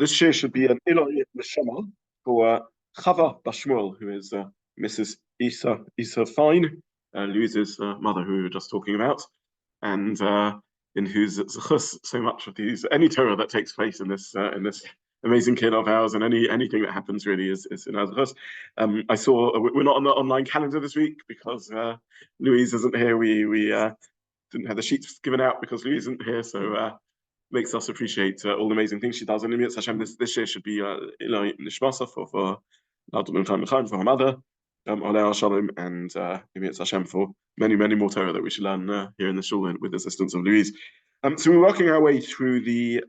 This year should be an Iloi Neshama for Chava Shmuel, who is Mrs. Isa Fine, Louise's mother, who we were just talking about, and in whose zechus so much of any Torah that takes place in this amazing kid of ours, and anything that happens really is in our zechus. I saw we're not on the online calendar this week because Louise isn't here. We didn't have the sheets given out because Louise isn't here, so. Makes us appreciate all the amazing things she does. And Nishmat Hashem, this year should be Nishmasa for her mother, Alei Shalom, and Nishmat Hashem for many more Torah that we should learn here in the shul with the assistance of Louise. So we're working our way through the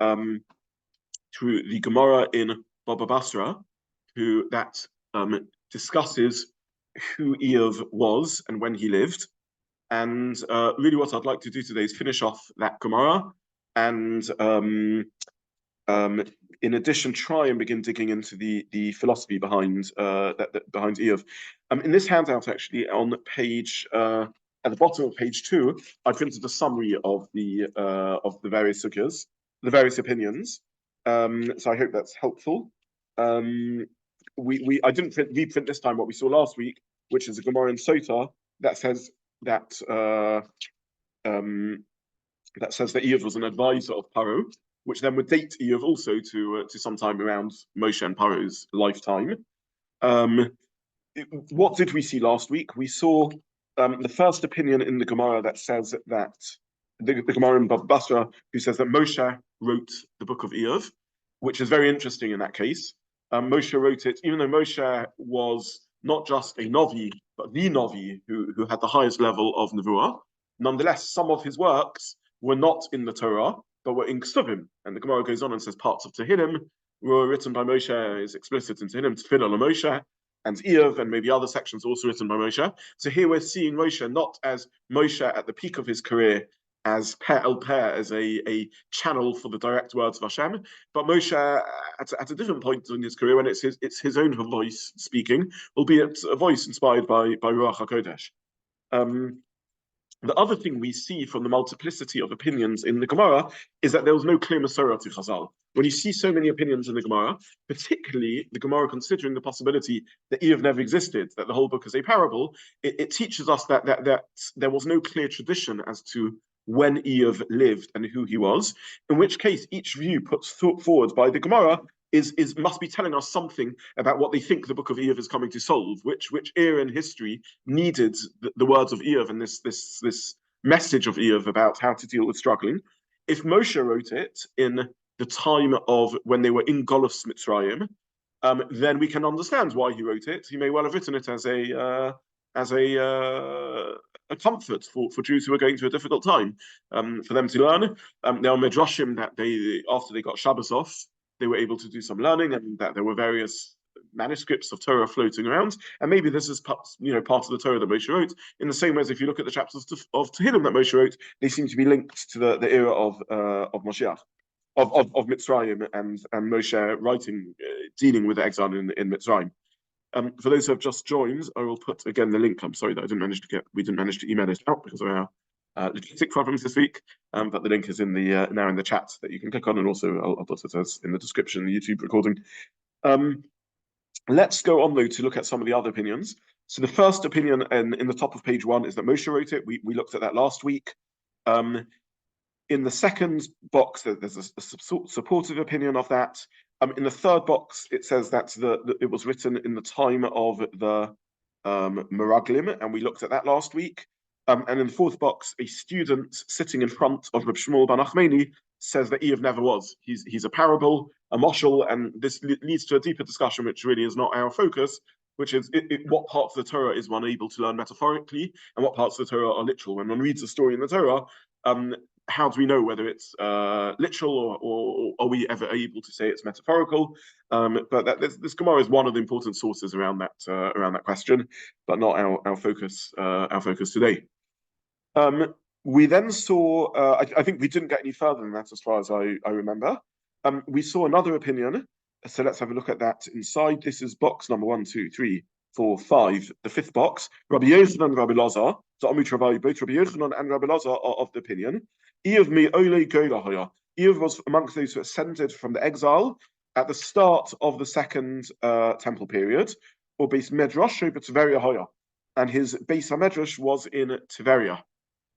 Gemara in Baba Basra, that discusses who Iyov was and when he lived. And really what I'd like to do today is finish off that Gemara, and in addition, try and begin digging into the philosophy behind behind Iyov. In this handout, actually, on page at the bottom of page 2, I printed a summary of the various sugyas, the various opinions. So I hope that's helpful. I didn't reprint this time what we saw last week, which is a Gemara in Sota that says that. That says that Iyov was an advisor of Paro, which then would date Iyov also to sometime around Moshe and Paro's lifetime. What did we see last week? We saw the first opinion in the Gemara that says that the Gemara in Bava Basra, who says that Moshe wrote the book of Iyov, which is very interesting in that case. Moshe wrote it, even though Moshe was not just a Novi, but the Novi who had the highest level of Nevuah. Nonetheless, some of his works were not in the Torah, but were in Ksuvim. And the Gemara goes on and says parts of Tehillim were written by Moshe, is explicit in Tehillim, Tefillah Moshe, and Iyov, and maybe other sections also written by Moshe. So here we're seeing Moshe not as Moshe at the peak of his career, as Per El Per, as a channel for the direct words of Hashem, but Moshe at a different point in his career when it's his own voice speaking, albeit a voice inspired by Ruach HaKodesh. The other thing we see from the multiplicity of opinions in the Gemara is that there was no clear Masorah to Chazal. When you see so many opinions in the Gemara, particularly the Gemara considering the possibility that Iyov never existed, that the whole book is a parable, it teaches us that there was no clear tradition as to when Iyov lived and who he was, in which case each view put forward by the Gemara must be telling us something about what they think the book of Iyov is coming to solve, which era in history needed the words of Iyov and this message of Iyov about how to deal with struggling. If Moshe wrote it in the time of when they were in Golus Mitzrayim, then we can understand why he wrote it. He may well have written it as a comfort for Jews who are going through a difficult time, for them to learn. There are midrashim that after they got Shabbos off, they were able to do some learning, and that there were various manuscripts of Torah floating around, and maybe this is part of the Torah that Moshe wrote. In the same way as if you look at the chapters of Tehillim that Moshe wrote, they seem to be linked to the era of Moshiach, of Mitzrayim, and Moshe writing, dealing with the exile in Mitzrayim. For those who have just joined, I will put again the link. I'm sorry that we didn't manage to email it out because of our logistic problems this week, but the link is in the now in the chat that you can click on, and also I'll put it as in the description, the YouTube recording. Let's go on though to look at some of the other opinions. So the first opinion in the top of page 1 is that Moshe wrote it. We looked at that last week. In the second box, there's a supportive opinion of that. In the third box, it says that it was written in the time of the Meraglim, and we looked at that last week. And in the fourth box, a student sitting in front of Reb Shmuel bar Nachmani says that Iyov never was. He's a parable, a moshel, and this leads to a deeper discussion, which really is not our focus, which is what parts of the Torah is one able to learn metaphorically, and what parts of the Torah are literal. When one reads a story in the Torah, how do we know whether it's literal or are we ever able to say it's metaphorical? But this Gemara is one of the important sources around that question, but not our focus. Our focus today. We then saw. I think we didn't get any further than that, as far as I remember. We saw another opinion. So let's have a look at that inside. This is box number 1, 2, 3, 4, 5. The fifth box. Rabbi Yochanan and Rabbi Lazar. So both Rabbi Yochanan and Rabbi Lazar are of the opinion. Iyov was amongst those who ascended from the exile, at the start of the second temple period, or Beis Medrash Tiberia Hoya, and his Beis HaMedrash was in Tiberia.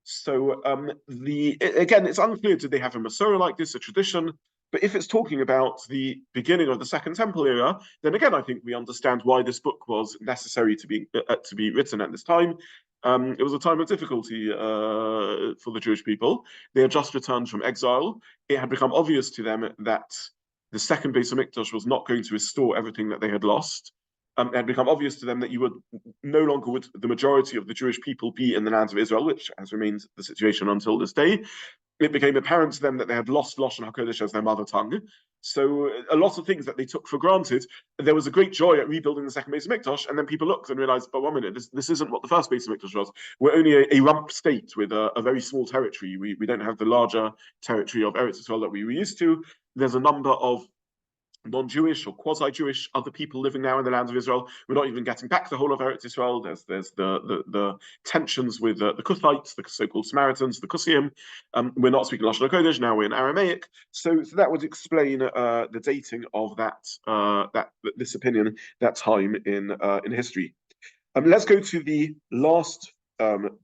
So again, it's unclear, did they have a Masorah like this, a tradition? But if it's talking about the beginning of the Second Temple era, then again, I think we understand why this book was necessary to be written at this time. It was a time of difficulty for the Jewish people. They had just returned from exile. It had become obvious to them that the second Beis HaMikdash was not going to restore everything that they had lost. It had become obvious to them that you would no longer would the majority of the Jewish people be in the lands of Israel, which has remained the situation until this day. It became apparent to them that they had lost Lashon HaKodesh as their mother tongue. So a lot of things that they took for granted, there was a great joy at rebuilding the second Beis HaMikdash, and then people looked and realized, but 1 minute, this isn't what the first Beis HaMikdash was. We're only a rump state with a very small territory. We don't have the larger territory of Eretz Israel that we were used to. There's a number of non-Jewish or quasi-Jewish other people living now in the land of Israel. We're not even getting back the whole of Eretz Israel. There's the tensions with the Kuthites, the so-called Samaritans, the Kusim. We're not speaking Lashon HaKodesh, now we're in Aramaic. So that would explain the dating of this opinion, that time in history. Let's go to the last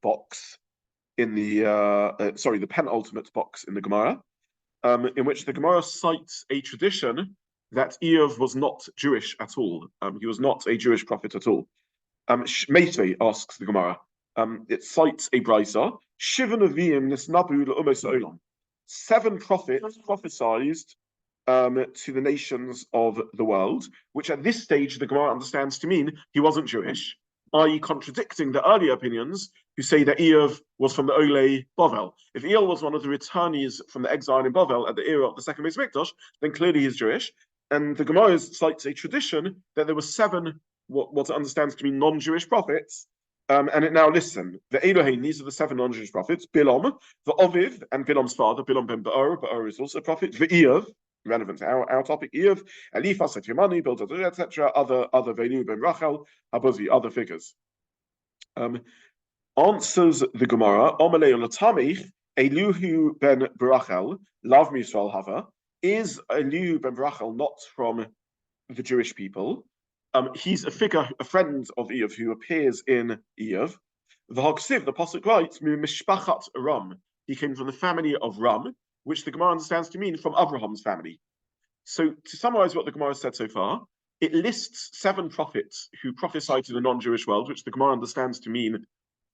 box in the penultimate box in the Gemara, in which the Gemara cites a tradition that Iyov was not Jewish at all. He was not a Jewish prophet at all. Meitve asks the Gemara. It cites a brisa. Shiva Nevi'im nisnabu le'umos olam. 7 prophets prophesied to the nations of the world, which at this stage the Gemara understands to mean he wasn't Jewish, i.e. contradicting the earlier opinions who say that Iyov was from the Olei Bavel. If Iyov was one of the returnees from the exile in Bavel at the era of the second Beis HaMikdash, then clearly he's Jewish. And the Gemara cites a tradition that there were 7, what it understands to be non-Jewish prophets. And it now lists them. The Elohim, these are the 7 non-Jewish prophets. Bilam, the Oviv, and Bilam's father, Bilam ben Be'or. Be'or is also a prophet. The Iyov, relevant to our topic, Iyov, Eliphaz, Yemani, Bildad, etc. Other Venu ben Rachel, Abuzi, other figures. Answers the Gemara, Omalei Latamich, Eluhu ben Barachel, Lav Misrael Hava. Is Elihu ben Rachel not from the Jewish people? He's a figure, a friend of Iyov who appears in Iyov. The Hagsiv, the Pasuk writes, Mishpachat Ram. He came from the family of Ram, which the Gemara understands to mean from Abraham's family. So to summarize what the Gemara said so far, it lists 7 prophets who prophesied to the non-Jewish world, which the Gemara understands to mean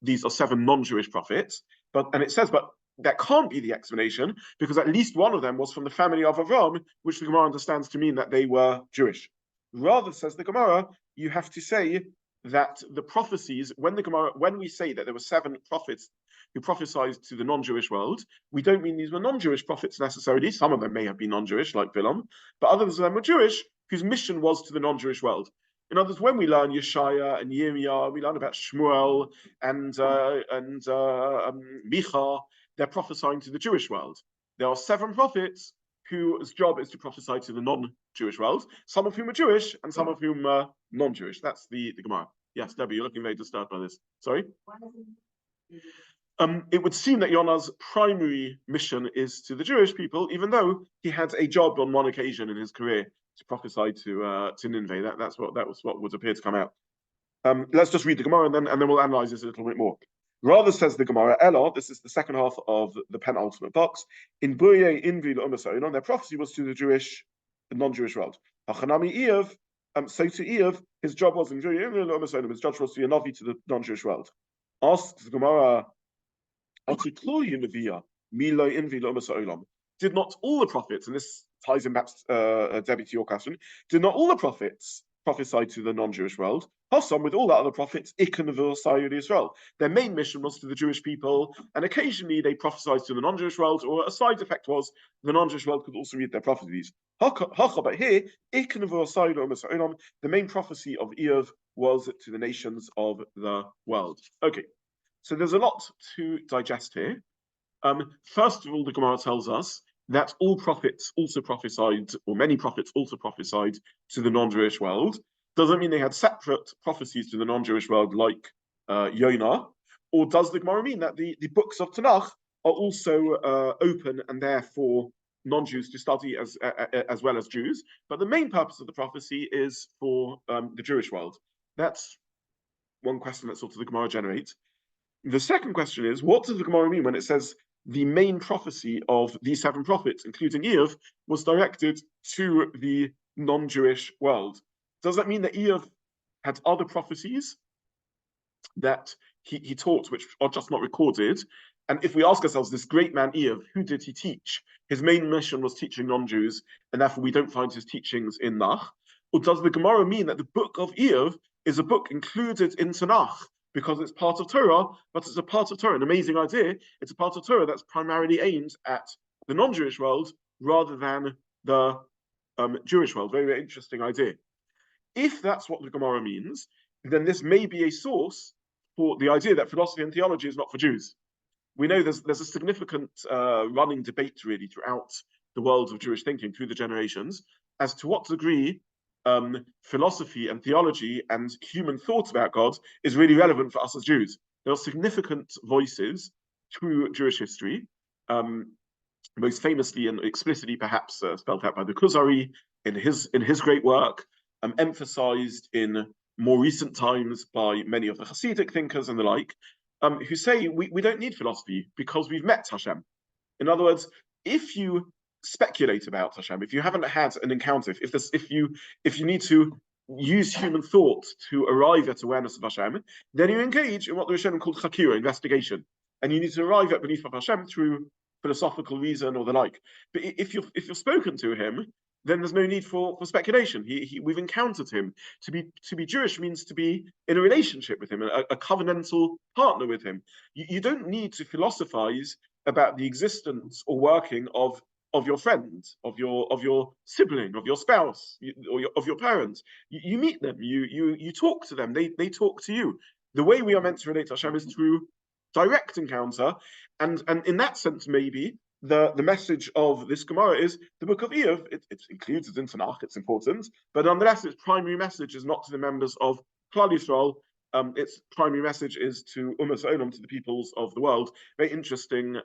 these are 7 non-Jewish prophets. And it says, but that can't be the explanation, because at least one of them was from the family of Avram, which the Gemara understands to mean that they were Jewish. Rather, says the Gemara, you have to say that the prophecies, when we say that there were 7 prophets who prophesied to the non-Jewish world, we don't mean these were non-Jewish prophets necessarily. Some of them may have been non-Jewish, like Bilam, but others of them were Jewish, whose mission was to the non-Jewish world. In other words, when we learn Yeshaya and Yirmiyah, we learn about Shmuel and Micha, they're prophesying to the Jewish world. There are 7 prophets whose job is to prophesy to the non-Jewish world, some of whom are Jewish and some of whom are non-Jewish. That's the Gemara. Yes, Debbie, you're looking very disturbed by this. Sorry? It would seem that Yonah's primary mission is to the Jewish people, even though he had a job on one occasion in his career to prophesy to Nineveh. That was what would appear to come out. Let's just read the Gemara and then we'll analyze this a little bit more. Rather, says the Gemara, Ella, this is the second half of the penultimate box, in Buye Invi L'Umasonon, their prophecy was to the non-Jewish world. Hachanami Iyov, so to Iyov, his job was in Buye Invi L'Umasonon, his job was to be a Navi to the non-Jewish world. Asks the Gemara, did not all the prophets, and this ties in back, Debbie, to your question, did not all the prophets prophesy to the non-Jewish world? Hossam, with all the other prophets, Israel. Their main mission was to the Jewish people, and occasionally they prophesied to the non-Jewish world, or a side effect was the non-Jewish world could also read their prophecies. But here, the main prophecy of Iyov was to the nations of the world. Okay, so there's a lot to digest here. First of all, the Gemara tells us that all prophets also prophesied, or many prophets also prophesied to the non-Jewish world. Doesn't mean they had separate prophecies to the non-Jewish world like Yonah, or does the Gemara mean that the books of Tanakh are also open and therefore non-Jews to study as well as Jews, but the main purpose of the prophecy is for the Jewish world. That's one question that sort of the Gemara generates. The second question is, what does the Gemara mean when it says the main prophecy of these 7 prophets, including Iyov, was directed to the non-Jewish world? Does that mean that Iyov had other prophecies that he taught which are just not recorded? And if we ask ourselves, this great man Iyov, who did he teach? His main mission was teaching non-Jews, and therefore we don't find his teachings in Nach. Or does the Gemara mean that the book of Iyov is a book included in Tanakh because it's part of Torah, but it's a part of Torah, an amazing idea. It's a part of Torah that's primarily aimed at the non-Jewish world rather than the Jewish world. Very, very interesting idea. If that's what the Gemara means, then this may be a source for the idea that philosophy and theology is not for Jews. We know there's a significant running debate really throughout the world of Jewish thinking through the generations as to what degree philosophy and theology and human thought about God is really relevant for us as Jews. There are significant voices through Jewish history, most famously and explicitly perhaps spelled out by the Kuzari in his great work, emphasized in more recent times by many of the Hasidic thinkers and the like, who say we don't need philosophy because we've met Hashem. In other words, if you speculate about Hashem, if you haven't had an encounter, if you need to use human thought to arrive at awareness of Hashem, then you engage in what the Rishonim called chakira, investigation, and you need to arrive at belief of Hashem through philosophical reason or the like. But if you're spoken to him, then there's no need for speculation. We've encountered him. To be Jewish means to be in a relationship with him, a covenantal partner with him. You don't need to philosophize about the existence or working of your friend, of your sibling, of your spouse, of your parents. You meet them, you talk to them, they talk to you. The way we are meant to relate to Hashem is through direct encounter, and in that sense, maybe the message of this Gemara is the book of Iyov. It's included in Tanakh, it's important, but nonetheless, its primary message is not to the members of Klal Yisrael. Its primary message is to Ummah Olam, to the peoples of the world. Very interesting.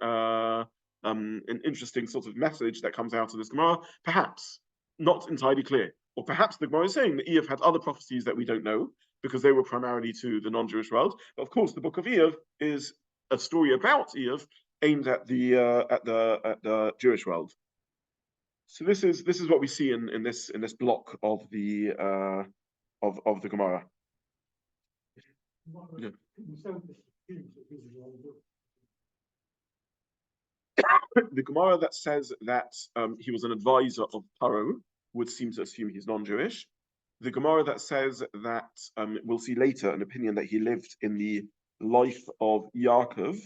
An interesting sort of message that comes out of this Gemara, perhaps not entirely clear. Or perhaps the Gemara is saying that Iyov had other prophecies that we don't know, because they were primarily to the non-Jewish world. But of course, the book of Iyov is a story about Iyov aimed at the Jewish world. So this is what we see in this block of the Gemara. Yeah. The Gemara that says that he was an advisor of Paro would seem to assume he's non-Jewish. The Gemara that says that we'll see later an opinion that he lived in the life of Yaakov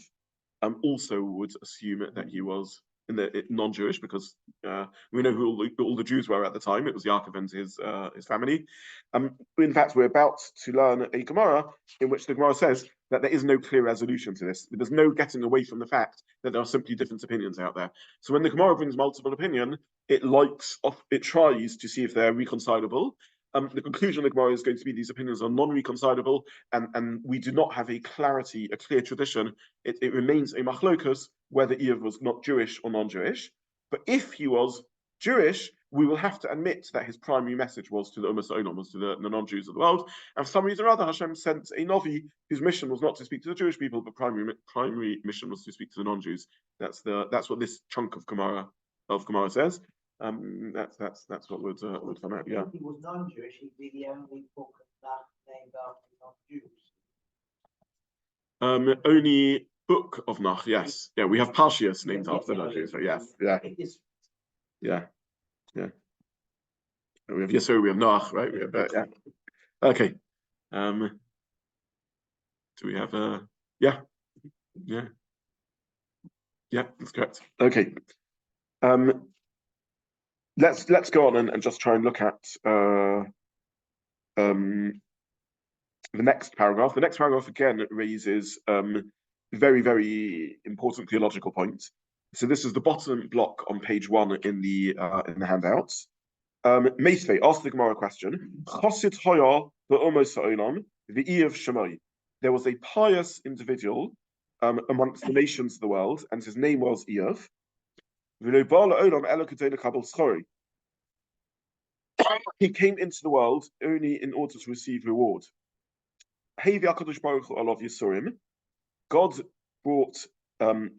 also would assume that he was non-Jewish, because we know who all the Jews were at the time. It was Yaakov and his family. In fact, we're about to learn a Gemara in which the Gemara says that there is no clear resolution to this. There's no getting away from the fact that there are simply different opinions out there. So when the Gemara brings multiple opinion, it tries to see if they're reconcilable. The conclusion of the Gemara is going to be these opinions are non-reconcilable, and we do not have a clear tradition. It remains a machlokus whether Iyov was not Jewish or non-Jewish. But if he was Jewish, we will have to admit that his primary message was to the Ummah Olam, was to the non-Jews of the world. And for some reason or other, Hashem sent a Novi whose mission was not to speak to the Jewish people, but primary mission was to speak to the non-Jews. That's what this chunk of Gemara says. That's what would come out. Yeah. If he was non-Jewish, he'd be the only book that named after non-Jews. Only book of Nach, yes. Yeah, we have Parshias named after non-Jews. So yes, yeah. We have Yesod, we have Nach, right? We have yeah. Okay. Do we have yeah, that's correct. Okay. Let's go on and just try and look at the next paragraph. The next paragraph again raises very, very important theological points. So this is the bottom block on page 1 in the handouts. Meisvei asked the Gemara question. Chosid hoya be'omos ha'olam v'Iyov shemai. There was a pious individual amongst the nations of the world, and his name was Iyov. He came into the world only in order to receive reward. God brought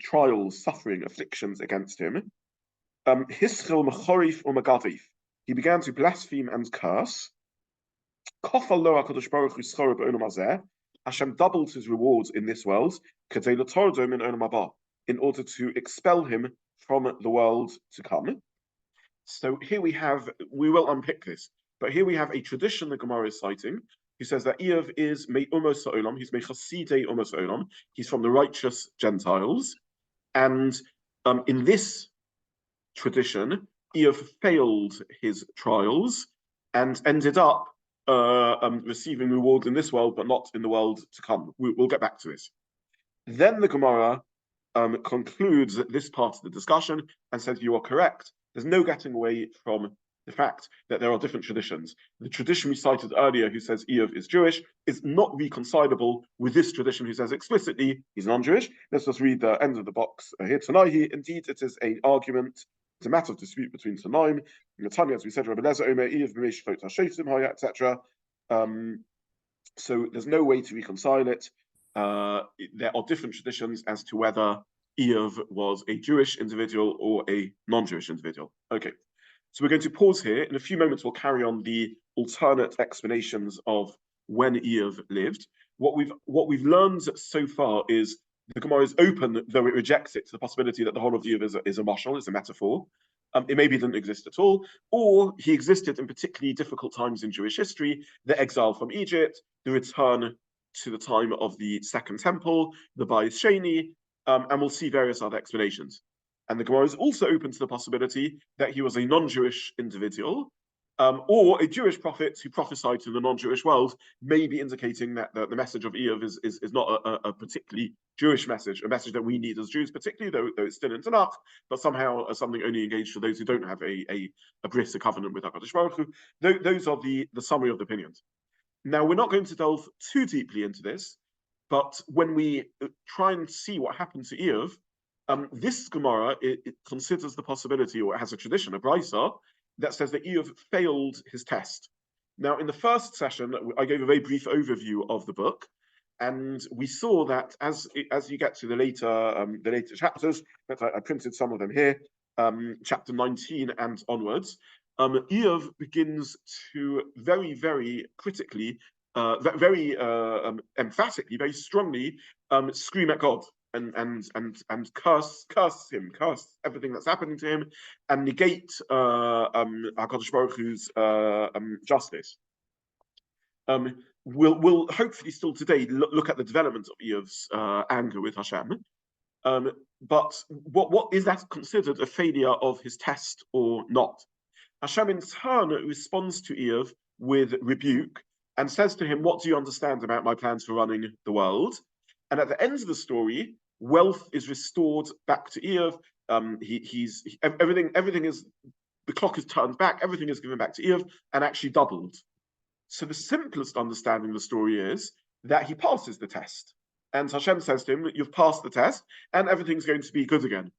trials, suffering, afflictions against him. He began to blaspheme and curse. Hashem doubled his rewards in this world in order to expel him from the world to come. So here we will unpick this, but here we have a tradition the Gemara is citing, who says that Iyov is me'umos ha'olam, he's me'chasidei umos ha'olam, he's from the righteous Gentiles, and in this tradition, Iyov failed his trials and ended up receiving rewards in this world, but not in the world to come. We'll get back to this. Then the Gemara concludes this part of the discussion and says, you are correct. There's no getting away from the fact that there are different traditions. The tradition we cited earlier, who says Iyov is Jewish, is not reconcilable with this tradition who says explicitly he's non-Jewish. Let's just read the end of the box here tonight. Indeed, it is an argument. It's a matter of dispute between Tanaim. In the Tanya, as we said, Rabbi Zobin, etc. So there's no way to reconcile it. There are different traditions as to whether Iyov was a Jewish individual or a non-Jewish individual. Okay, so we're going to pause here. In a few moments, we'll carry on the alternate explanations of when Iyov lived. What we've learned so far is the Gemara is open, though it rejects it, to the possibility that the whole of Iyov is a mashal, is a metaphor. It maybe didn't exist at all, or he existed in particularly difficult times in Jewish history, the exile from Egypt, the return to the time of the Second Temple, the Bayis Sheni, and we'll see various other explanations. And the Gemara is also open to the possibility that he was a non-Jewish individual, or a Jewish prophet who prophesied to the non-Jewish world, maybe indicating that the message of Iyov is not a particularly Jewish message, a message that we need as Jews, particularly, though it's still in Tanakh, but somehow something only engaged for those who don't have a bris, a covenant with HaKadosh Baruch Hu. Those are the summary of the opinions. Now, we're not going to delve too deeply into this, but when we try and see what happened to Iyov, this Gemara, it considers the possibility, or it has a tradition, a brisa, that says that Iyov failed his test. Now, in the first session, I gave a very brief overview of the book, and we saw that as you get to the later chapters, that I printed some of them here, chapter 19 and onwards, Iyov begins to very, very critically, very emphatically, very strongly scream at God and curse him, curse everything that's happening to him, and negate HaKadosh Baruch Hu's justice. We'll hopefully still today look at the development of Iyov's anger with Hashem. But what is that considered a failure of his test or not? Hashem in turn responds to Iyov with rebuke and says to him, "What do you understand about my plans for running the world?" And at the end of the story, wealth is restored back to Iyov. Everything is, the clock is turned back, everything is given back to Iyov and actually doubled. So the simplest understanding of the story is that he passes the test. And Hashem says to him, "You've passed the test and everything's going to be good again."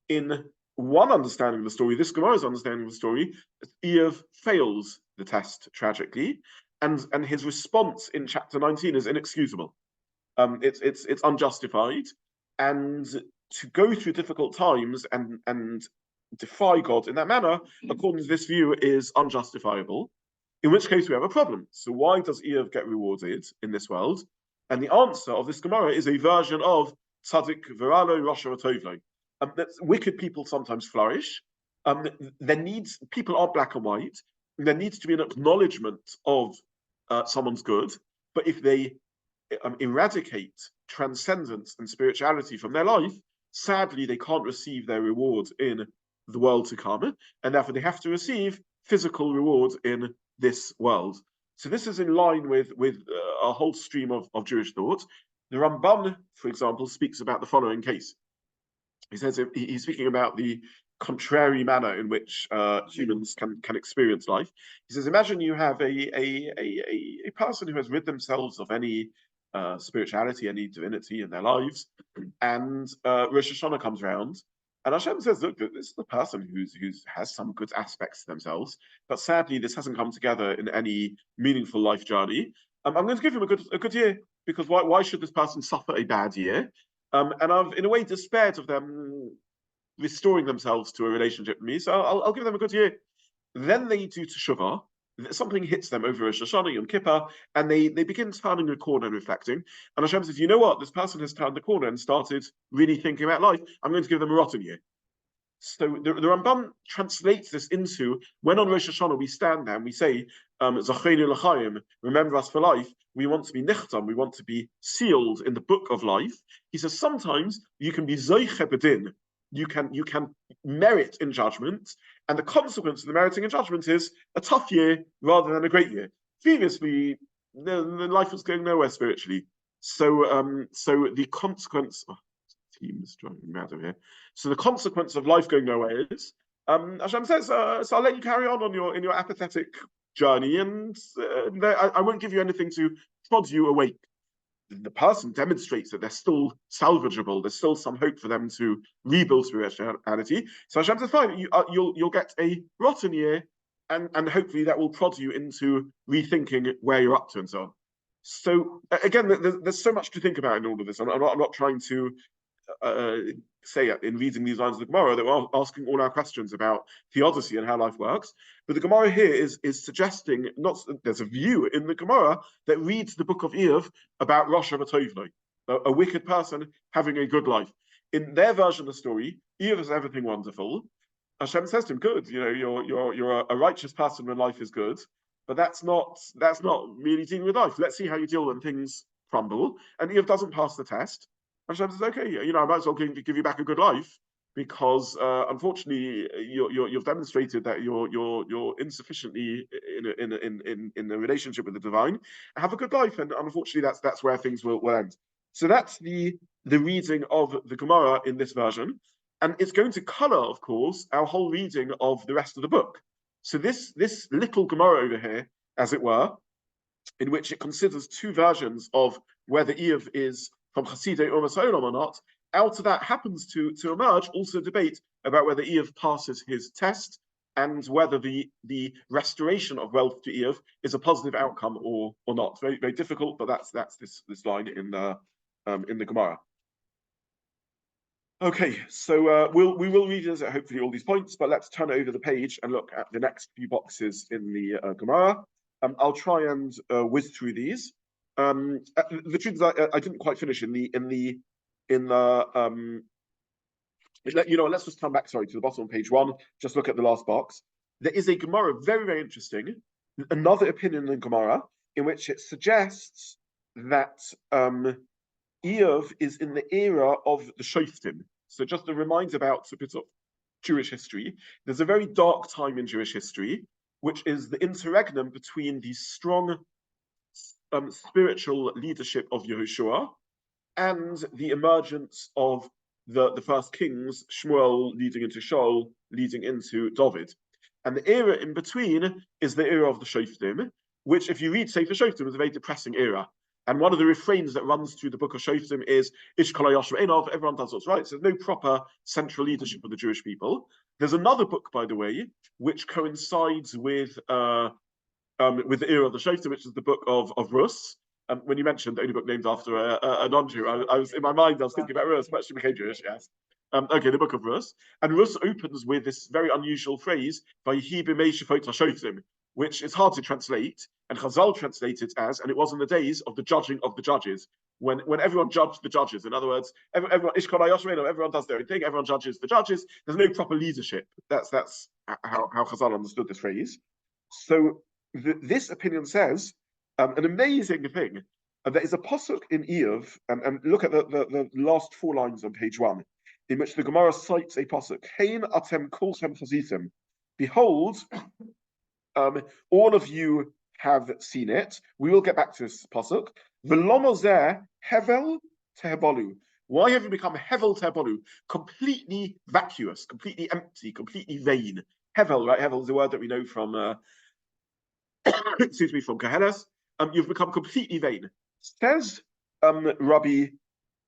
In one understanding of the story, this Gemara's understanding of the story, Iyov fails the test tragically, and his response in chapter 19 is inexcusable. It's unjustified, and to go through difficult times and defy God in that manner, according to this view, is unjustifiable. In which case we have a problem. So why does Iyov get rewarded in this world? And the answer of this Gemara is a version of Tzadik Viralo Rasha Tovlo. That wicked people sometimes flourish. People aren't black and white. There needs to be an acknowledgement of someone's good. But if they eradicate transcendence and spirituality from their life, sadly they can't receive their reward in the world to come, and therefore they have to receive physical reward in this world. So this is in line with a whole stream of Jewish thought. The Ramban, for example, speaks about the following case. He says he's speaking about the contrary manner in which humans can experience life. He says, imagine you have a person who has rid themselves of any spirituality, any divinity in their lives, and Rosh Hashanah comes around, And Hashem says, look, this is the person who's has some good aspects to themselves, but sadly, this hasn't come together in any meaningful life journey. I'm going to give him a good year, because why should this person suffer a bad year? And I've, in a way, despaired of them restoring themselves to a relationship with me, so I'll give them a good year. Then they do teshuvah. Something hits them over Rosh Hashanah, Yom Kippur, and they begin turning the corner and reflecting. And Hashem says, you know what? This person has turned the corner and started really thinking about life. I'm going to give them a rotten year. So the Rambam translates this into, when on Rosh Hashanah we stand there and we say, Zacheinu l'chaim, remember us for life, we want to be nichtam, we want to be sealed in the book of life. He says sometimes you can be zoiche b'din, you can merit in judgment, and the consequence of the meriting in judgment is a tough year rather than a great year. Previously, the life was going nowhere spiritually. So the consequence, team's driving me mad over here. So the consequence of life going nowhere is, Hashem says, so I'll let you carry on in your apathetic journey, and I won't give you anything to prod you awake. The person demonstrates that they're still salvageable. There's still some hope for them to rebuild spirituality. So Hashem says, fine, you'll get a rotten year, and hopefully that will prod you into rethinking where you're up to and so on. So again, there's so much to think about in all of this. I'm not trying to say in reading these lines of the Gemara that we're asking all our questions about Theodicy and how life works. But the Gemara here is suggesting, there's a view in the Gemara that reads the book of Iyov about Rosh Hashanah, a wicked person having a good life. In their version of the story, Iyov is everything wonderful. Hashem says to him, good, you're a righteous person when life is good, but that's not really dealing with life. Let's see how you deal when things crumble. And Iyov doesn't pass the test. Hashem says, okay, I might as well give you back a good life, because unfortunately you've demonstrated that you're insufficiently in a relationship with the divine. Have a good life, and unfortunately that's where things will end. So that's the reading of the Gemara in this version, and it's going to colour, of course, our whole reading of the rest of the book. So this little Gemara over here, as it were, in which it considers two versions of whether Iyov is from Chasidei Umas Olam or not, out of that happens to emerge also a debate about whether Iyov passes his test and whether the restoration of wealth to Iyov is a positive outcome or not. Very, very difficult, but that's this line in the Gemara. Okay, so we will revisit hopefully all these points, but let's turn over the page and look at the next few boxes in the Gemara. I'll try and whiz through these. The truth is, I didn't quite finish let's just come back, to the bottom of page 1, just look at the last box. There is a Gemara, very, very interesting, another opinion in Gemara, in which it suggests that Iyov is in the era of the Shoftim. So just a reminder about a bit of Jewish history. There's a very dark time in Jewish history, which is the interregnum between the strong spiritual leadership of Yehoshua and the emergence of the first kings, Shmuel leading into Shaul, leading into David. And the era in between is the era of the Shoftim, which, if you read Sefer Shoftim, is a very depressing era. And one of the refrains that runs through the book of Shoftim is Ish kol hayoshev einov, everyone does what's right. So there's no proper central leadership of the Jewish people. There's another book, by the way, which coincides with the era of the Shoftim, which is the book of Rus. When you mentioned the only book named after a non-Jew, I was in my mind, I was thinking about Rus, but she became Jewish, yes. Okay, the book of Rus. And Rus opens with this very unusual phrase, Vayhi b'mei shefot hashoftim, which is hard to translate, and Chazal translates it as, and it was in the days of the judging of the judges, when everyone judged the judges. In other words, everyone does their own thing, everyone judges the judges, there's no proper leadership. That's how Chazal understood this phrase. So this opinion says an amazing thing. There is a pasuk in Iyov, and look at the last 4 lines on page 1, in which the Gemara cites a pasuk, Hein atem kulchem chazitim. Behold, all of you have seen it. We will get back to this pasuk. V'lomozeh hevel tehebolu. Why have you become hevel tehebolu? Completely vacuous, completely empty, completely vain. Hevel, right? Hevel is a word that we know from, excuse me, from Koheles. You've become completely vain. Says Rabbi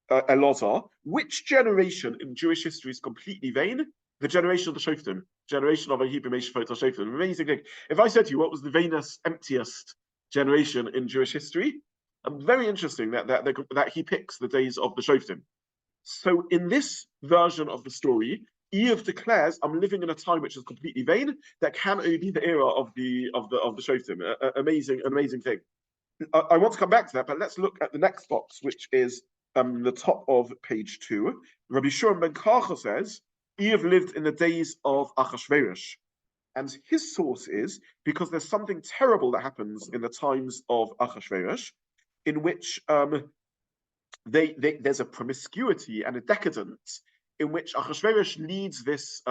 Elazar. Which generation in Jewish history is completely vain? The generation of the Shoftim, generation of a Hebrew Meshafot Shoftim. Amazing thing. If I said to you what was the vainest, emptiest generation in Jewish history, very interesting that he picks the days of the Shoftim. So in this version of the story, Iyov declares, "I'm living in a time which is completely vain. That can only be the era of the Shoftim." Amazing thing. I want to come back to that, but let's look at the next box, which is the top of page 2. Rabbi Shimon ben Karcha says, Iyov lived in the days of Achashverosh. And his source is because there's something terrible that happens in the times of Achashverosh, in which there's a promiscuity and a decadence in which Achashverosh leads this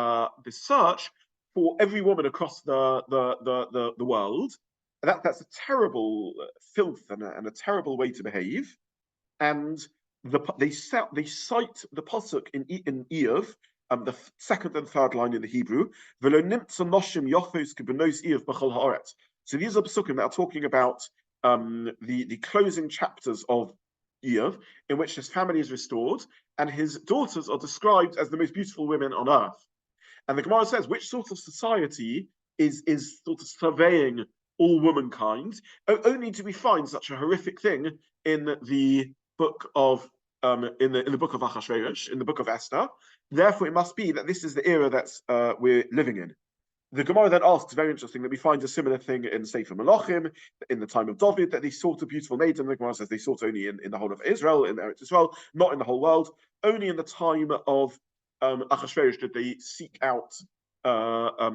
search for every woman across the world. That's a terrible filth and a terrible way to behave. And they cite the pasuk in Iyov, the second and third line in the Hebrew. So these are pasukim that are talking about the closing chapters of Iyov, in which his family is restored and his daughters are described as the most beautiful women on earth. And the Gemara says, which sort of society is sort of surveying all womankind? Only do we find such a horrific thing in the book of in the book of Achashverosh, in the book of Esther. Therefore, it must be that this is the era that's we're living in. The Gemara then asks, very interesting, that we find a similar thing in Sefer Melachim, in the time of David, that they sought a beautiful maiden. The Gemara says they sought only in the whole of Israel, in Eretz Israel, not in the whole world. Only in the time of Achashverosh did they seek out a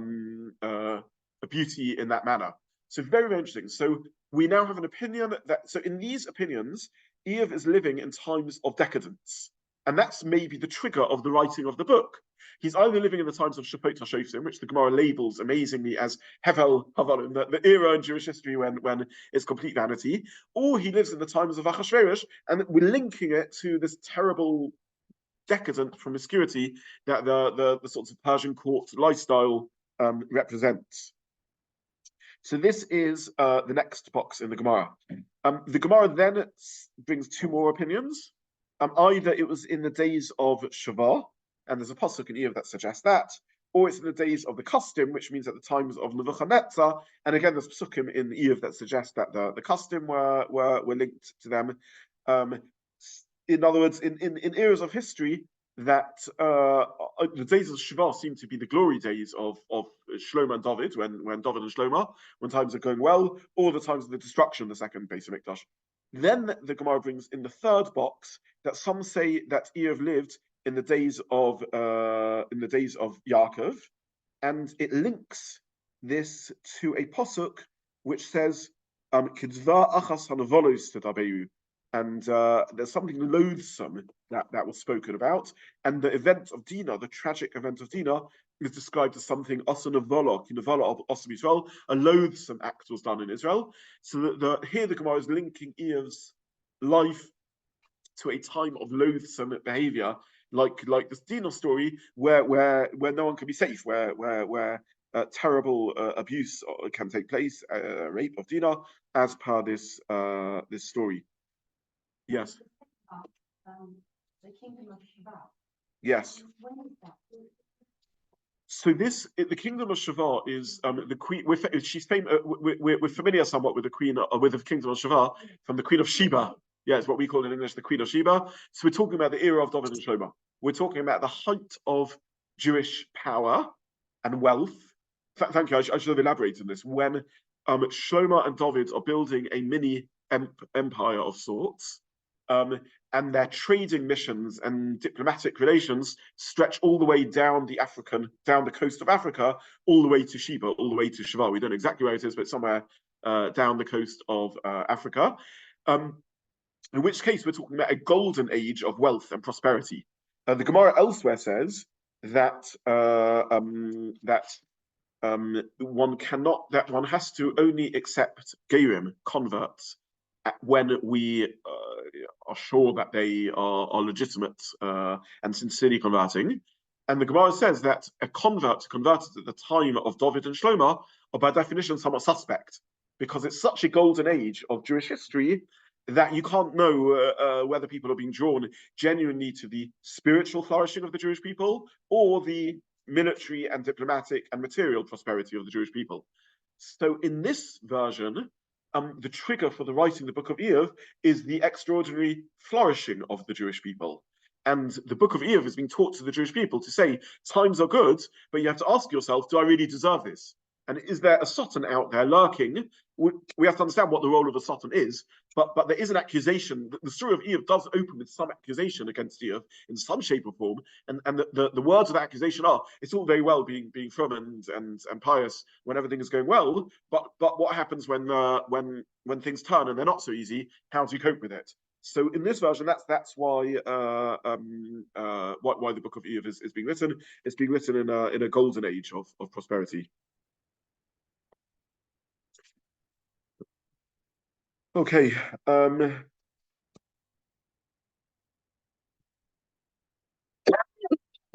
beauty in that manner. So very, very interesting. So we now have an opinion so in these opinions, Iyov is living in times of decadence. And that's maybe the trigger of the writing of the book. He's either living in the times of Shapot HaShoftim, which the Gemara labels amazingly as Hevel Havalim, the era in Jewish history when it's complete vanity, or he lives in the times of Achashverosh, and we're linking it to this terrible decadent promiscuity that the sorts of Persian court lifestyle represents. So this is the next box in the Gemara. The Gemara then brings two more opinions. Either it was in the days of Chava, and there's a pasuk in Iyov that suggests that, or it's in the days of the custom, which means at the times of Nebuchadnezzar. And again, there's pasukim in Iyov that suggest that the custom were linked to them. In other words, in eras of history, that the days of Shava seem to be the glory days of Shlomo and David, when David and Shlomo, when times are going well, or the times of the destruction of the second Beis Hamikdash. Then the Gemara brings in the third box that some say that Iyov lived in the days of Yaakov, and it links this to a pasuk which says Kidva achas hanavolos tadaberu, and there's something loathsome that was spoken about, and the event of Dinah, the tragic event of Dinah, is described as something asanavola, kinavala of Osam Israel, a loathsome act was done in Israel. So here the Gemara is linking Iyov's life to a time of loathsome behavior, like this Dinah story, where no one can be safe, where terrible abuse can take place, rape of Dinah, as per this story. Yes. The kingdom of Shava. Yes. When is that? So the kingdom of Shava is the queen. She's famous. We're familiar somewhat with the queen, with the kingdom of Shava from the Queen of Sheba. Yeah, it's what we call in English the Queen of Sheba. So we're talking about the era of David and Shlomo. We're talking about the height of Jewish power and wealth. Thank you. I should have elaborated on this. When Shlomo and David are building a mini empire of sorts, and their trading missions and diplomatic relations stretch all the way down the coast of Africa, all the way to Sheba, all the way to Shava. We don't know exactly where it is, but somewhere down the coast of Africa. In which case, we're talking about a golden age of wealth and prosperity. The Gemara elsewhere says that one has to only accept Gerim, converts, when we are sure that they are legitimate and sincerely converting. And the Gemara says that a convert converted at the time of David and Shlomo are by definition somewhat suspect, because it's such a golden age of Jewish history that you can't know whether people are being drawn genuinely to the spiritual flourishing of the Jewish people or the military and diplomatic and material prosperity of the Jewish people. So in this version, the trigger for the writing the book of Iyov is the extraordinary flourishing of the Jewish people. And the book of Iyov is being taught to the Jewish people to say, times are good, but you have to ask yourself, do I really deserve this? And is there a Satan out there lurking? We have to understand what the role of a Satan is, but there is an accusation. The story of Iyov does open with some accusation against Iyov in some shape or form, and the words of that accusation are, it's all very well being frum and pious when everything is going well, but what happens when things turn and they're not so easy? How do you cope with it? So in this version, that's why the book of Iyov is being written. It's being written in a golden age of prosperity. Okay.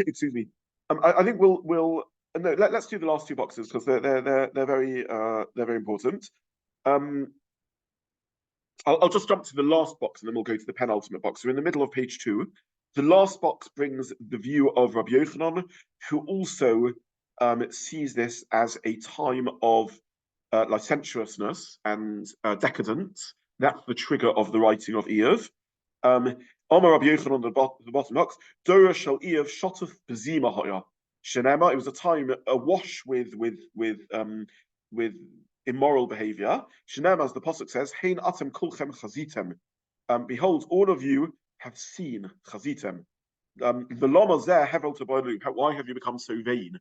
Excuse me. I think we'll no. Let's do the last two boxes because they're very important. I'll just jump to the last box and then we'll go to the penultimate box. So in the middle of page 2, the last box brings the view of Rabbi Yochanan, who also sees this as a time of licentiousness and decadence. That's the trigger of the writing of Iyov. Omar Rabbi Yochanan on the bottom box, Dora shel Iyov shotuf bezima hoya. Shenema, it was a time awash with immoral behavior. Shenema, as the pasuk says, Hein atem kulchem chazitem. Behold, all of you have seen chazitem. V'loma zeh hevel taboinu. Why have you become so vain?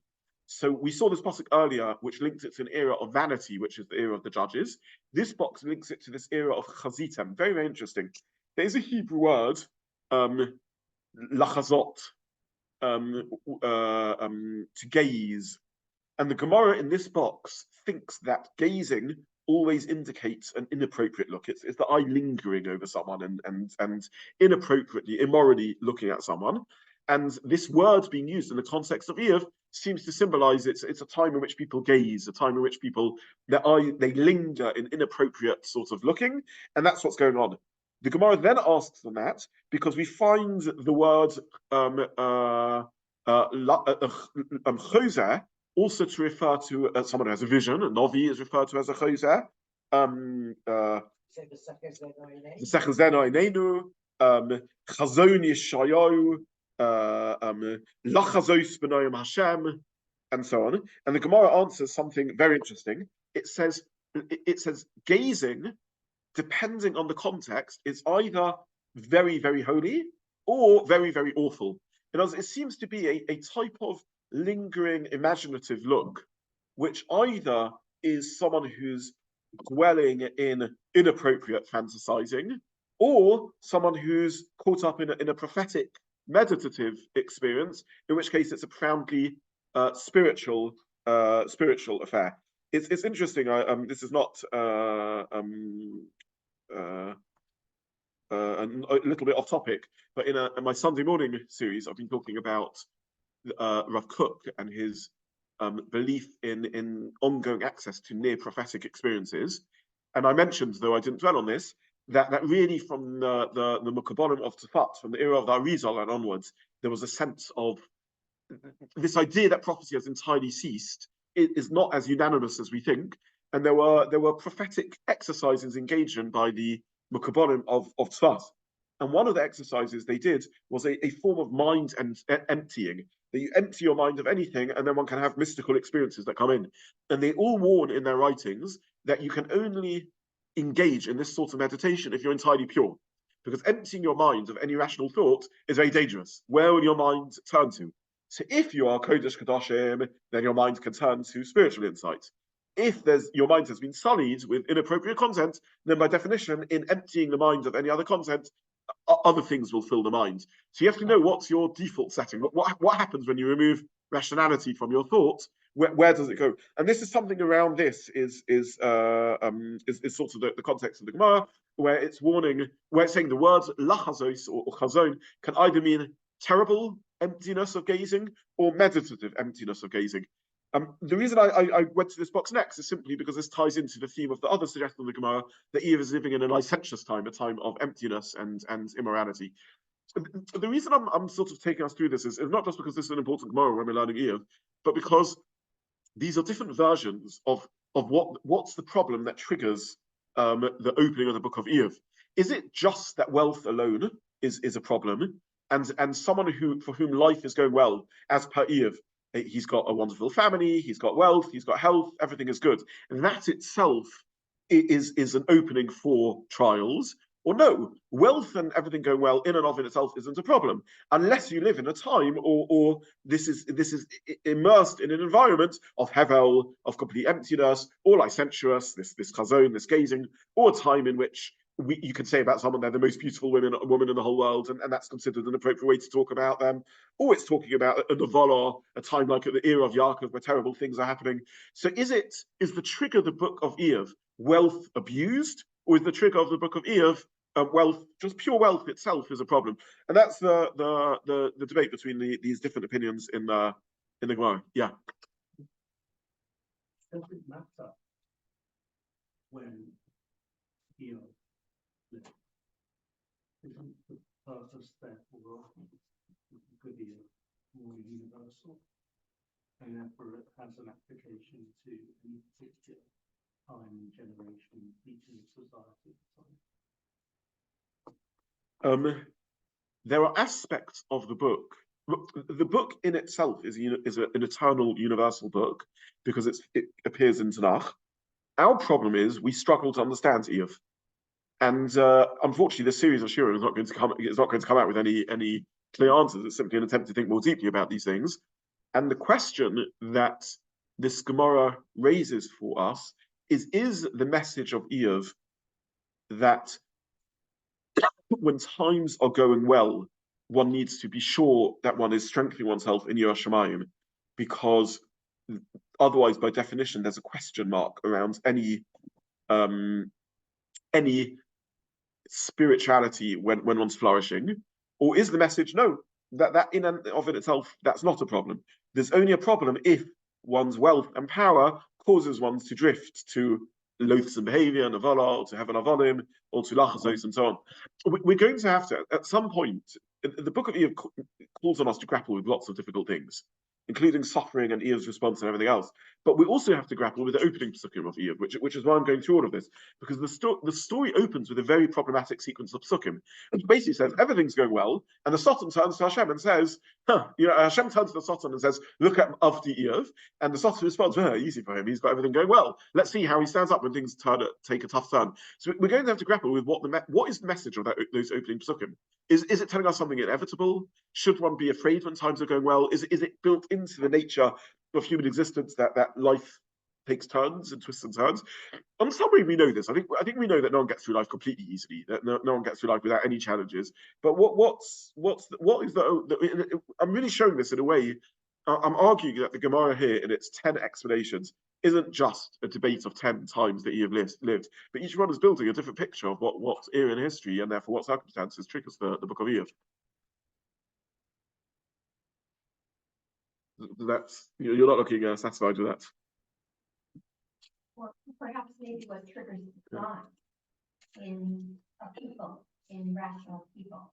So we saw this pasuk earlier, which links it to an era of vanity, which is the era of the judges. This box links it to this era of chazitem. Very, very interesting. There's a Hebrew word, lachazot, to gaze. And the Gemara in this box thinks that gazing always indicates an inappropriate look. It's the eye lingering over someone and inappropriately, immorally looking at someone. And this word being used in the context of Iyov seems to symbolize it's a time in which people gaze, a time in which people, they linger in inappropriate sort of looking, and that's what's going on. The Gemara then asks on that because we find the word choser also to refer to someone who has a vision. A novi is referred to as a choser. Chazon Yeshayahu, Lachazos B'noyim Hashem, and so on. And the Gemara answers something very interesting. It says gazing, depending on the context, is either very, very holy or very, very awful. It seems to be a type of lingering, imaginative look, which either is someone who's dwelling in inappropriate fantasizing, or someone who's caught up in a prophetic, meditative experience, in which case it's a profoundly spiritual affair. It's interesting. This is not a little bit off topic, but in my Sunday morning series, I've been talking about Rav Kook and his belief in ongoing access to near prophetic experiences. And I mentioned, though I didn't dwell on this, that really from the Mukabonim of Tzfat, from the era of the Arizal and onwards, there was a sense of this idea that prophecy has entirely ceased. It is not as unanimous as we think, and there were prophetic exercises engaged in by the Mukabonim of Tzfat. And one of the exercises they did was a form of mind and emptying. That you empty your mind of anything, and then one can have mystical experiences that come in. And they all warn in their writings that you can only engage in this sort of meditation if you're entirely pure. Because emptying your mind of any rational thought is very dangerous. Where will your mind turn to? So if you are Kodesh Kodashim, then your mind can turn to spiritual insight. If your mind has been sullied with inappropriate content, then by definition, in emptying the mind of any other content, other things will fill the mind. So you have to know what's your default setting. What happens when you remove rationality from your thoughts? Where does it go? And this is something around this is sort of the context of the Gemara, where it's warning, where it's saying the words lachazos or chazon can either mean terrible emptiness of gazing or meditative emptiness of gazing. The reason I went to this box next is simply because this ties into the theme of the other suggestion of the Gemara that Iyov is living in a licentious time, a time of emptiness and immorality. The reason I'm sort of taking us through this is not just because this is an important Gemara when we're learning Iyov, but because these are different versions of what's the problem that triggers the opening of the book of Iyov. Is it just that wealth alone is a problem, and someone for whom life is going well, as per Iyov, he's got a wonderful family, he's got wealth, he's got health, everything is good, and that itself is an opening for trials? Or no, wealth and everything going well in and of itself isn't a problem, unless you live in a time or this is immersed in an environment of hevel, of complete emptiness, or licentious, this chazon, this gazing, or a time in which you can say about someone they're the most beautiful woman in the whole world, and that's considered an appropriate way to talk about them. Or it's talking about a novel, a time like at the era of Yaakov where terrible things are happening. So is the trigger of the book of Iyov wealth abused, or is the trigger of the book of Iyov wealth, just pure wealth itself is a problem? And that's the debate between these different opinions in the Gemara. Yeah. Does it matter when Iyov lived? Isn't the purpose therefore of good Iyov more universal, and therefore it has an application to any particular time, generation, feature of society? There are aspects of the book. The book in itself is an eternal, universal book because it appears in Nach. Our problem is we struggle to understand Iyov, and unfortunately, this series of Shura is not going to come out with any clear answers. It's simply an attempt to think more deeply about these things. And the question that this Gemara raises for us is the message of Iyov that when times are going well, one needs to be sure that one is strengthening oneself in Yiras Shamayim, because otherwise, by definition, there's a question mark around any spirituality when one's flourishing. Or is the message no, that in and of itself, that's not a problem? There's only a problem if one's wealth and power causes one to drift to loathsome behavior, navala, or to heaven avonim, or to lachazos, and so on. We're going to have to, at some point, the book of Iyov calls on us to grapple with lots of difficult things, including suffering and Iyov's response and everything else. But we also have to grapple with the opening psukim of Iyov, which is why I'm going through all of this, because the story opens with a very problematic sequence of psukim, which basically says everything's going well, and the Satan turns to Hashem and says, Hashem turns to the Satan and says, look at Avdi Iyov, and the Satan responds, easy for him, he's got everything going well. Let's see how he stands up when things take a tough turn. So we're going to have to grapple with what is the message of those opening psukim. Is it telling us something inevitable? Should one be afraid when times are going well? Is it built into the nature of human existence that life takes turns and twists and turns? On some way, we know this. I think we know that no one gets through life completely easily. That no one gets through life without any challenges. But what is the? I'm really showing this in a way. I'm arguing that the Gemara here, in its 10 explanations, isn't just a debate of 10 times that Iyov lived, but each one is building a different picture of what era in history and therefore what circumstances triggers the book of Iyov. That's, you're not looking satisfied with that. Or perhaps maybe what triggers decline in people, in rational people.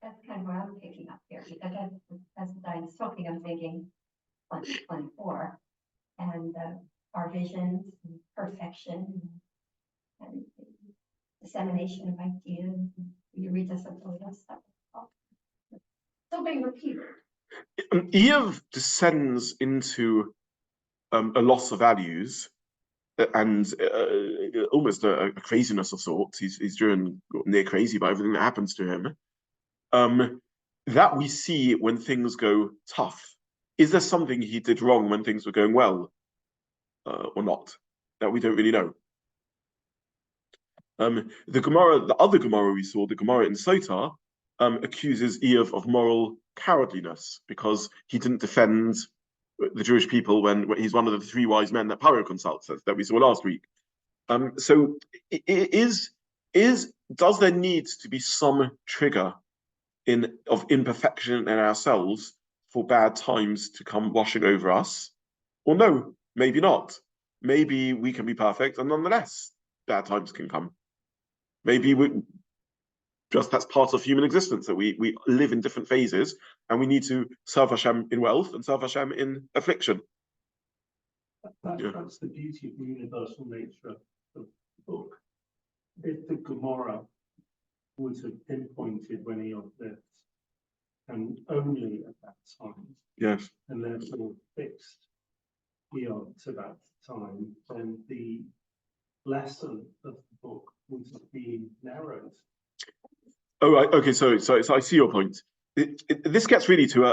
That's kind of what I'm picking up here, because as Dayan's talking, I'm thinking 2024 and our visions and perfection and dissemination of ideas. You read this and all that stuff. Still being repeated. Iyov descends into a loss of values and almost a craziness of sorts. He's driven near crazy by everything that happens to him. That we see when things go tough. Is there something he did wrong when things were going well, or not? That we don't really know. The other Gemara we saw, the Gemara in Sota, accuses Iyov of moral cowardliness because he didn't defend the Jewish people when he's one of the 3 wise men that Paro consults that we saw last week. So does there need to be some trigger of imperfection in ourselves for bad times to come washing over us? Or no, maybe not. Maybe we can be perfect, and nonetheless, bad times can come. Maybe that's part of human existence, that we live in different phases, and we need to serve Hashem in wealth and serve Hashem in affliction. That's the beauty of the universal nature of the book. If the Gemara would have pinpointed when Iyov lived, and only at that time, Yes. and therefore fixed Iyov to that time, then the lesson of the book would have been narrowed. Oh, right. Okay. So I see your point. This gets really to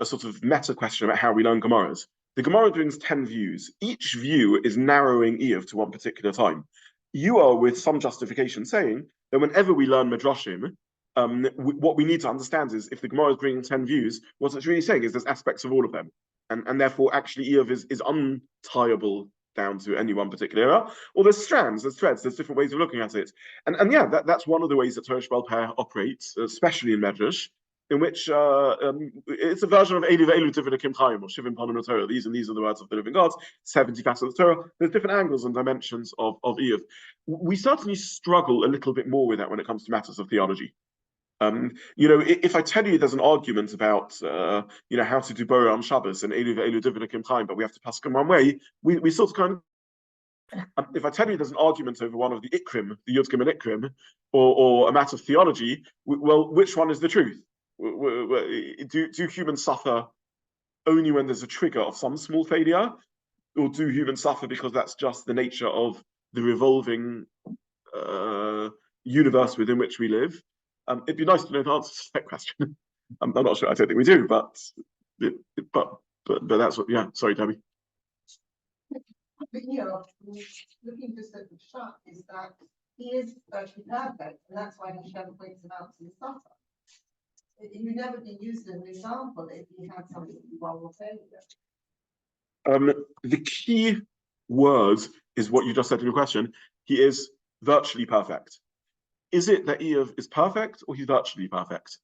a sort of meta question about how we learn Gemaras. The Gemara brings 10 views. Each view is narrowing Iyov to one particular time. You are, with some justification, saying that whenever we learn Midrashim, what we need to understand is, if the Gemara is bringing 10 views, what it's really saying is there's aspects of all of them. And therefore, actually, Iyov is untiable down to any one particular era. Or there's strands, there's threads, there's different ways of looking at it. And yeah, that's one of the ways that Torah Sheba'al Peh operates, especially in Medrash, in which it's a version of Elu Ve'elu Tivinakim Chaim, or Shivim Panim Torah. These are the words of the living God, 70 facets of Torah. There's different angles and dimensions of Iyov. We certainly struggle a little bit more with that when it comes to matters of theology. If I tell you there's an argument about, how to do Bora on Shabbos and Elu Ve'elu Tivinakim Chaim, but we have to pass them one way, we sort of kind of, if I tell you there's an argument over one of the Ikrim, the Yudkim and Ikrim, or a matter of theology, well, which one is the truth? Do humans suffer only when there's a trigger of some small failure, or do humans suffer because that's just the nature of the revolving universe within which we live? It'd be nice to know the answer to that question. I'm not sure. I don't think we do, but that's what. Yeah, sorry, Debbie. But looking just at the shot, is that he is virtually perfect, and that's why Hashem points him out to the Satan. He would never be used as an example if he had something wrong or failure. The key word is what you just said in your question. He is virtually perfect. Is it that Iyov is perfect, or he's virtually perfect?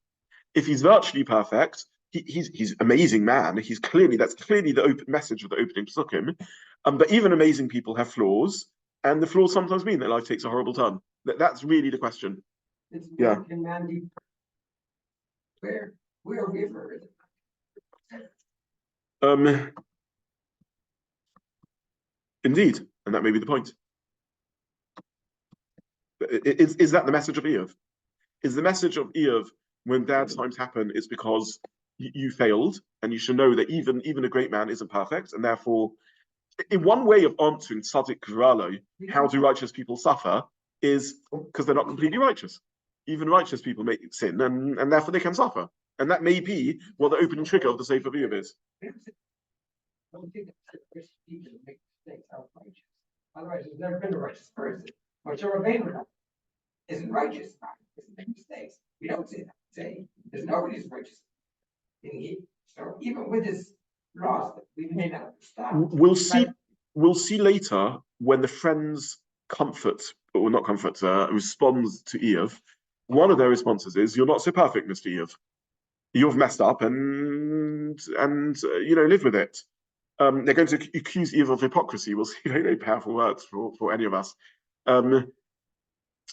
If he's virtually perfect, he's an amazing man. That's clearly the open message of the opening Psukim. But even amazing people have flaws, and the flaws sometimes mean that life takes a horrible turn. That's really the question. It's Yeah. Where river is Indeed, and that may be the point. Is that the message of Iyov? Is the message of Iyov, when bad times happen, is because you failed, and you should know that even a great man isn't perfect, and therefore, in one way of answering Tzadik Ralo, how do righteous people suffer, is because they're not completely righteous. Even righteous people make sin, and therefore they can suffer. And that may be what the opening trigger of the Sefer of Iyov is. Otherwise, there's never been a righteous person. Moshe Rabbeinu isn't righteous, doesn't make mistakes. We don't say that. Say there's nobody who's righteous. So even with his laws that we may not understand, we'll see later when the friends responds to Iyov. One of their responses is, "You're not so perfect, Mr. Iyov. You've messed up, and live with it." They're going to accuse Iyov of hypocrisy. We'll see very, very powerful words for any of us.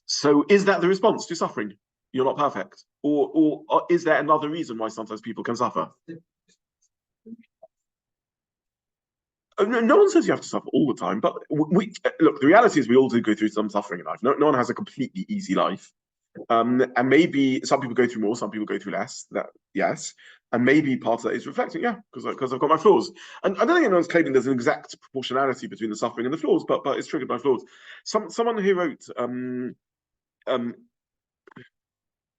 So is that the response to suffering? You're not perfect, or is there another reason why sometimes people can suffer? No one says you have to suffer all the time, but look. The reality is we all do go through some suffering in life. No one has a completely easy life. And maybe some people go through more, some people go through less. Yes, and maybe part of that is reflecting, because I've got my flaws. And I don't think anyone's claiming there's an exact proportionality between the suffering and the flaws, but it's triggered by flaws. Someone who wrote,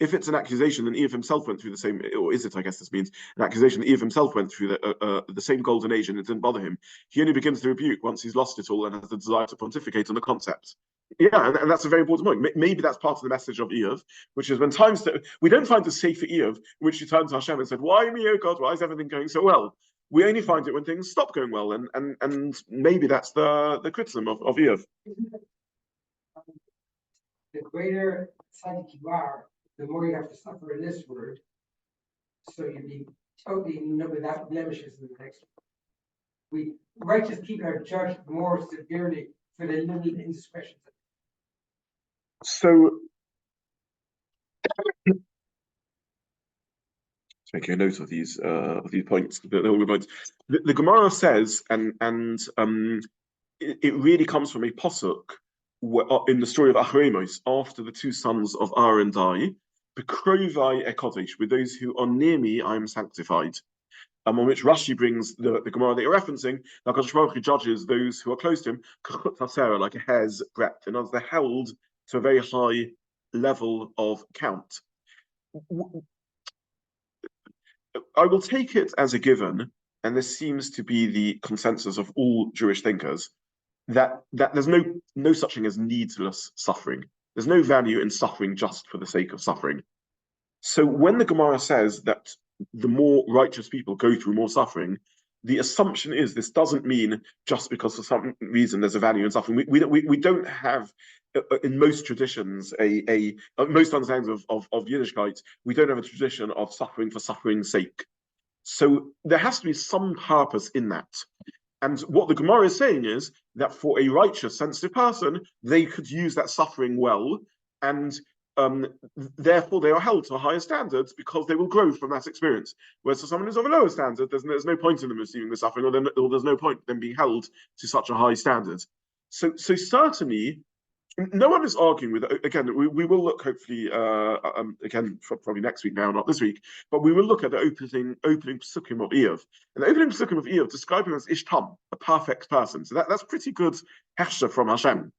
if it's an accusation, then Iyov himself went through the same, or is it? I guess this means an accusation. Iyov himself went through the same golden age, and it didn't bother him. He only begins to rebuke once he's lost it all and has the desire to pontificate on the concept. Yeah, and that's a very important point. Maybe that's part of the message of Iyov, which is when times that we don't find the Sefer Iyov, in which he turned to Hashem and said, "Why me, oh God? Why is everything going so well?" We only find it when things stop going well, and maybe that's the criticism of Iyov. the greater tzaddik you are, the more you have to suffer in this world. So you totally without blemishes in the text. We righteous people are judged more severely for the little indiscretions. So, making a note of these points, the points. The Gemara says, and it really comes from a pasuk in the story of Achremos, after the two sons of Aaron die. Bekrovai ekodesh, with those who are near me, I am sanctified. On which Rashi brings the Gemara that you're referencing. Now, HaKadosh Baruch Hu judges those who are close to him, like a hair's breadth. In other words, they're held to a very high level of count. I will take it as a given, and this seems to be the consensus of all Jewish thinkers, that there's no such thing as needless suffering. There's no value in suffering just for the sake of suffering. So when the Gemara says that the more righteous people go through more suffering, the assumption is this doesn't mean just because for some reason there's a value in suffering. We don't have, in most traditions, most understandings of Yiddishkeit, we don't have a tradition of suffering for suffering's sake. So there has to be some purpose in that. And what the Gemara is saying is that for a righteous, sensitive person, they could use that suffering well, and therefore they are held to higher standards because they will grow from that experience. Whereas for someone who's of a lower standard, there's no point in them receiving the suffering, or there's no point in them being held to such a high standard. So certainly, no one is arguing with it. Again, we will look hopefully again probably next week now, not this week, but we will look at the opening psukim of Iyov. And the opening psukim of Iyov describe him as Ishtam, a perfect person. So that's pretty good hechsher from Hashem.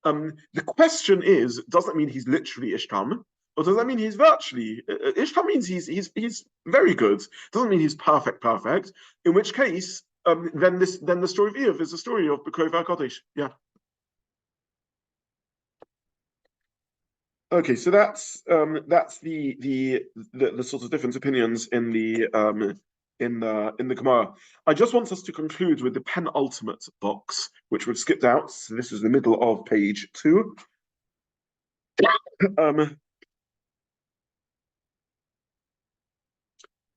The question is, does that mean he's literally Ishtam, or does that mean he's virtually? Ishtam means he's very good. Doesn't mean he's perfect. In which case, then the story of Iyov is the story of Bekrov HaKodesh. Yeah. Okay, so that's the sort of different opinions in the Gemara. I just want us to conclude with the penultimate box, which we've skipped out. So this is the middle of page 2.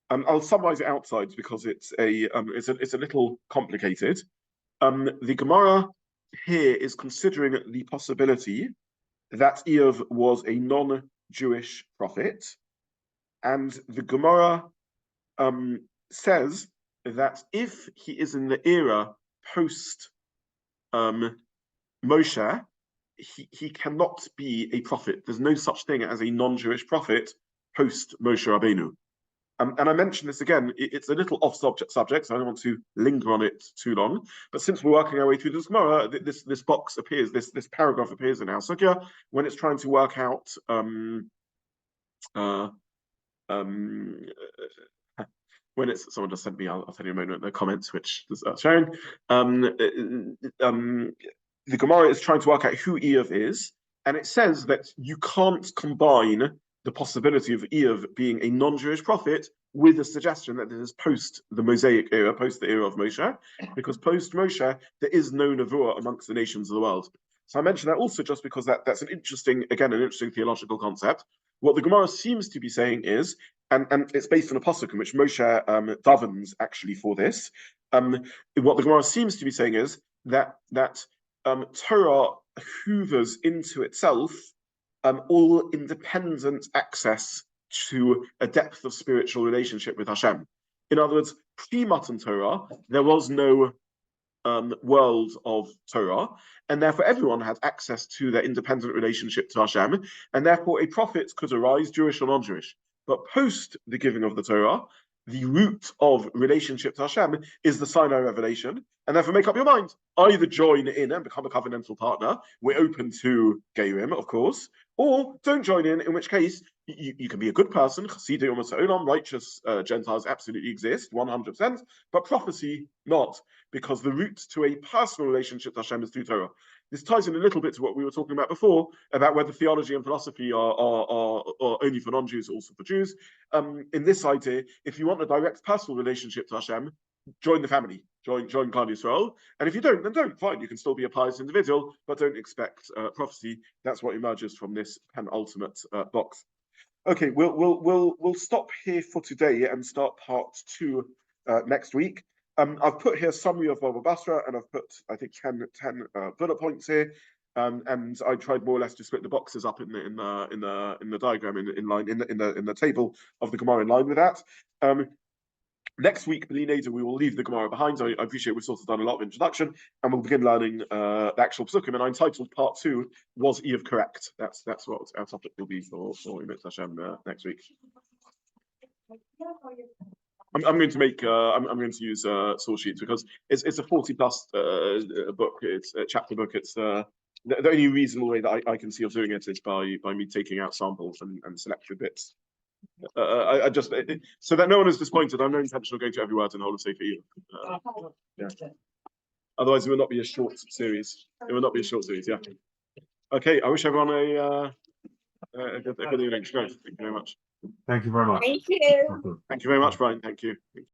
I'll summarize it outside because it's a little complicated. The Gemara here is considering the possibility that Iyov was a non-Jewish prophet, and the Gemara says that if he is in the era post Moshe, he cannot be a prophet. There's no such thing as a non-Jewish prophet post Moshe Rabbeinu. And I mention this again, it's a little off subject, so I don't want to linger on it too long. But since we're working our way through this Gemara, this box appears, this paragraph appears in our Sugya when it's trying to work out when it's, someone just sent me, I'll tell you a moment in the comments, which is sharing. The Gemara is trying to work out who Iyov is, and it says that you can't combine the possibility of Iyov being a non-Jewish prophet with the suggestion that this is post the Mosaic era, post the era of Moshe, because post Moshe, there is no Nevuah amongst the nations of the world. So I mention that also just because that's an interesting theological concept. What the Gemara seems to be saying is, and it's based on a pasuk in which Moshe davens actually for this. What the Gemara seems to be saying is that Torah hoovers into itself all independent access to a depth of spiritual relationship with Hashem. In other words, pre-Matan Torah, there was no world of Torah, and therefore everyone had access to their independent relationship to Hashem, and therefore a prophet could arise, Jewish or non-Jewish. But post the giving of the Torah, the root of relationship to Hashem is the Sinai revelation, and therefore make up your mind. Either join in and become a covenantal partner. We're open to Gerim, of course, or don't join in which case you can be a good person, Chasidei Umas Ha'olam, righteous Gentiles absolutely exist, 100%, but prophecy not, because the root to a personal relationship to Hashem is through Torah. This ties in a little bit to what we were talking about before, about whether theology and philosophy are only for non-Jews or also for Jews. In this idea, if you want a direct personal relationship to Hashem, join the family, join Klal Yisrael. And if you don't, then don't. Fine, you can still be a pious individual, but don't expect prophecy. That's what emerges from this penultimate box. Okay, we'll stop here for today and start part 2 next week. I've put here a summary of Baba Basra, and I've put, I think, 10 bullet points here. And I tried more or less to split the boxes up in the diagram in the table of the Gemara in line with that. Next week, we will leave the Gemara behind. I appreciate we've sort of done a lot of introduction, and we'll begin learning the actual Psukim. And I entitled part 2, "Was Iyov correct?" That's what our topic will be for Emet Hashem next week. I'm going to make I'm going to use source sheets because it's a 40+ book. It's a chapter book. It's the only reasonable way that I can see of doing it is by me taking out samples and selected bits. I just so that no one is disappointed. I'm no intention of going to every word in the whole of Sefer. Yeah. Otherwise, it will not be a short series. It will not be a short series. Yeah. Okay. I wish everyone a good evening. Thank you very much. Thank you very much. Thank you. Thank you very much, Brian. Thank you.